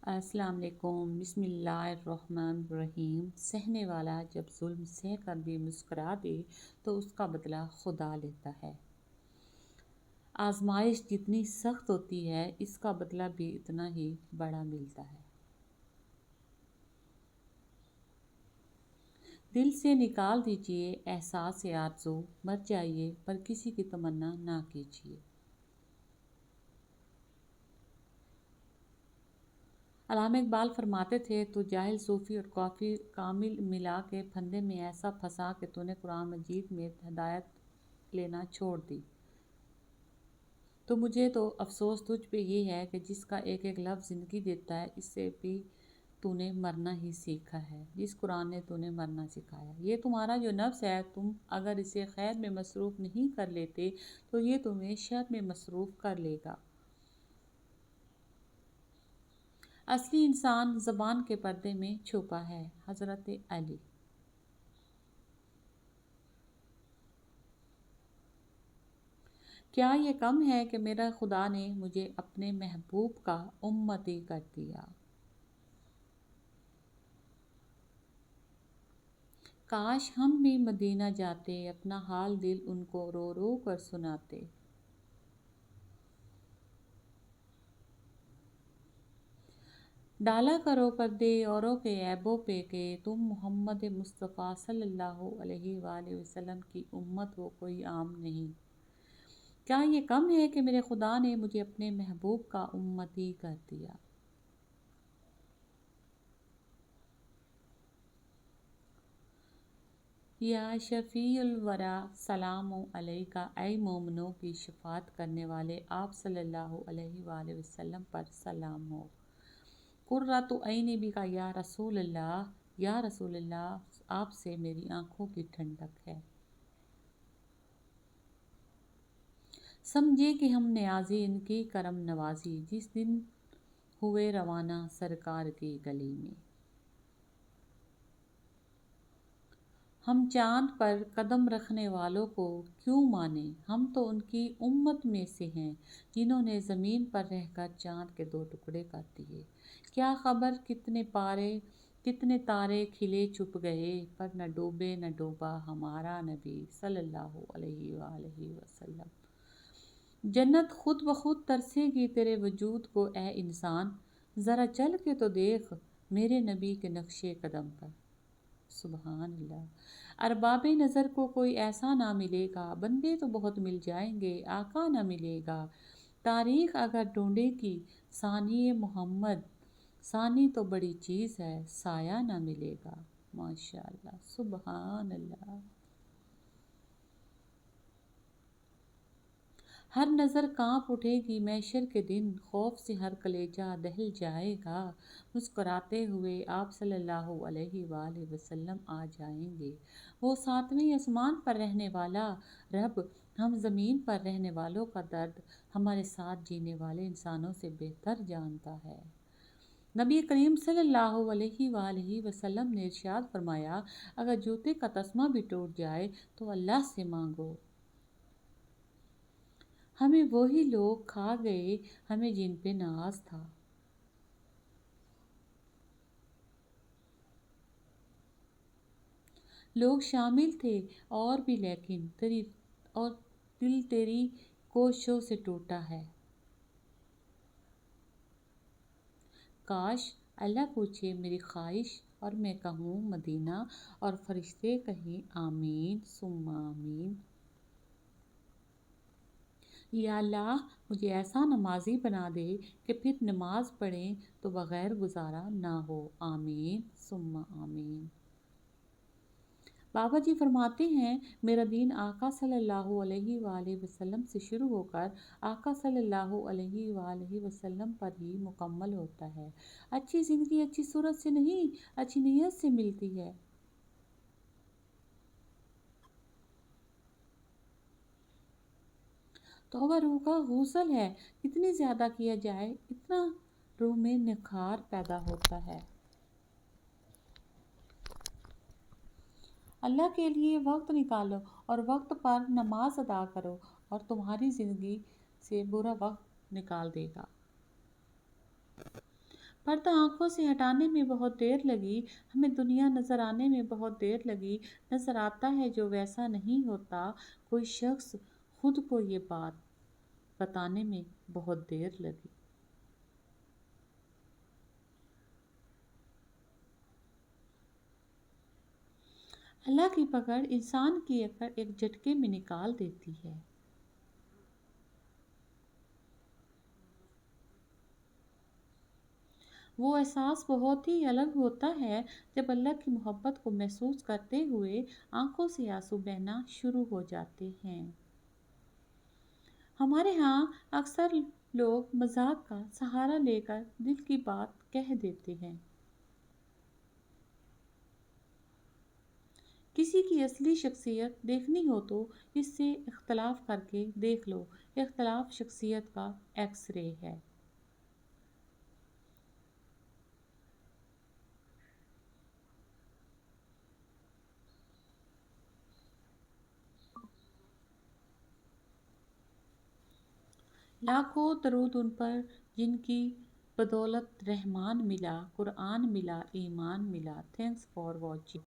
السلام علیکم، بسم اللہ الرحمن الرحیم۔ سہنے والا جب ظلم سہ کر بھی مسکرا دے تو اس کا بدلہ خدا لیتا ہے۔ آزمائش جتنی سخت ہوتی ہے اس کا بدلہ بھی اتنا ہی بڑا ملتا ہے۔ دل سے نکال دیجئے احساس آرزو، مر جائیے پر کسی کی تمنا نہ کیجیے۔ علامہ اقبال فرماتے تھے تو جاہل صوفی اور کامل ملا کے پھندے میں ایسا پھنسا کہ تو نے قرآن مجید میں ہدایت لینا چھوڑ دی۔ تو مجھے تو افسوس تجھ پہ یہ ہے کہ جس کا ایک ایک لفظ زندگی دیتا ہے، اس سے بھی تو نے مرنا ہی سیکھا ہے، جس قرآن نے تو نے مرنا سکھایا۔ یہ تمہارا جو نفس ہے، تم اگر اسے خیر میں مصروف نہیں کر لیتے تو یہ تمہیں شر میں مصروف کر لے گا۔ اصلی انسان زبان کے پردے میں چھپا ہے۔ حضرت علی۔ کیا یہ کم ہے کہ میرا خدا نے مجھے اپنے محبوب کا امتی کر دیا؟ کاش ہم بھی مدینہ جاتے، اپنا حال دل ان کو رو رو کر سناتے۔ ڈالا کرو پردے اوروں کے عیبوں پہ کہ تم محمد مصطفیٰ صلی اللہ علیہ وآلہ وسلم کی امت ہو، کوئی عام نہیں۔ کیا یہ کم ہے کہ میرے خدا نے مجھے اپنے محبوب کا امتی کر دیا؟ یا شفیع الورا سلام علیکہ، اے مومنوں کی شفاعت کرنے والے آپ صلی اللہ علیہ وآلہ وسلم پر سلام ہو۔ قرۃ عینی بک یا رسول اللہ، یا رسول اللہ آپ سے میری آنکھوں کی ٹھنڈک ہے۔ سمجھے کہ ہم نیازی ان کی کرم نوازی، جس دن ہوئے روانہ سرکار کی گلی میں۔ ہم چاند پر قدم رکھنے والوں کو کیوں مانیں، ہم تو ان کی امت میں سے ہیں جنہوں نے زمین پر رہ کر چاند کے 2 ٹکڑے کر دیے۔ کیا خبر کتنے تارے کھلے چھپ گئے، پر نہ ڈوبے نہ ڈوبا ہمارا نبی صلی اللہ علیہ وآلہ وسلم۔ جنت خود بخود ترسے گی تیرے وجود کو اے انسان، ذرا چل کے تو دیکھ میرے نبی کے نقش قدم پر۔ سبحان اللہ۔ ارباب نظر کو کوئی ایسا نہ ملے گا، بندے تو بہت مل جائیں گے، آقا نہ ملے گا۔ تاریخ اگر ڈھونڈے گی ثانی محمد، ثانی تو بڑی چیز ہے، سایہ نہ ملے گا۔ ماشاءاللہ، سبحان اللہ۔ ہر نظر کانپ اٹھے گی محشر کے دن، خوف سے ہر کلیجہ دہل جائے گا۔ مسکراتے ہوئے آپ صلی اللہ علیہ وآلہ وسلم آ جائیں گے۔ وہ 7ویں آسمان پر رہنے والا رب ہم زمین پر رہنے والوں کا درد ہمارے ساتھ جینے والے انسانوں سے بہتر جانتا ہے۔ نبی کریم صلی اللہ علیہ وآلہ وسلم نے ارشاد فرمایا، اگر جوتے کا تسمہ بھی ٹوٹ جائے تو اللہ سے مانگو۔ ہمیں وہی لوگ کھا گئے ہمیں جن پہ ناز تھا۔ لوگ شامل تھے اور بھی لیکن دل تیری کوششوں سے ٹوٹا ہے۔ کاش اللہ پوچھے میری خواہش اور میں کہوں مدینہ، اور فرشتے کہیں آمین ثم آمین۔ یا اللہ مجھے ایسا نمازی بنا دے کہ پھر نماز پڑھیں تو بغیر گزارا نہ ہو، آمین ثم آمین۔ بابا جی فرماتے ہیں، میرا دین آقا صلی اللہ علیہ وآلہ وسلم سے شروع ہو کر آقا صلی اللہ علیہ وآلہ وسلم پر ہی مکمل ہوتا ہے۔ اچھی زندگی اچھی صورت سے نہیں، اچھی نیت سے ملتی ہے۔ توبہ روح کا غسل ہے، جتنی زیادہ کیا جائے اتنا روح میں نکھار پیدا ہوتا ہے۔ اللہ کے لیے وقت نکالو اور وقت پر نماز ادا کرو اور تمہاری زندگی سے برا وقت نکال دے گا۔ پردہ آنکھوں سے ہٹانے میں بہت دیر لگی، ہمیں دنیا نظر آنے میں بہت دیر لگی، نظر آتا ہے جو ویسا نہیں ہوتا، کوئی شخص خود کو یہ بات بتانے میں بہت دیر لگی۔ اللہ کی پکڑ انسان کی عقل ایک جھٹکے میں نکال دیتی ہے۔ وہ احساس بہت ہی الگ ہوتا ہے جب اللہ کی محبت کو محسوس کرتے ہوئے آنکھوں سے آنسو بہنا شروع ہو جاتے ہیں۔ ہمارے ہاں اکثر لوگ مذاق کا سہارا لے کر دل کی بات کہہ دیتے ہیں۔ کسی کی اصلی شخصیت دیکھنی ہو تو اس سے اختلاف کر کے دیکھ لو، اختلاف شخصیت کا ایکس رے ہے۔ لاکھوں درود ان پر جن کی بدولت رحمان ملا، قرآن ملا، ایمان ملا۔ Thanks for watching.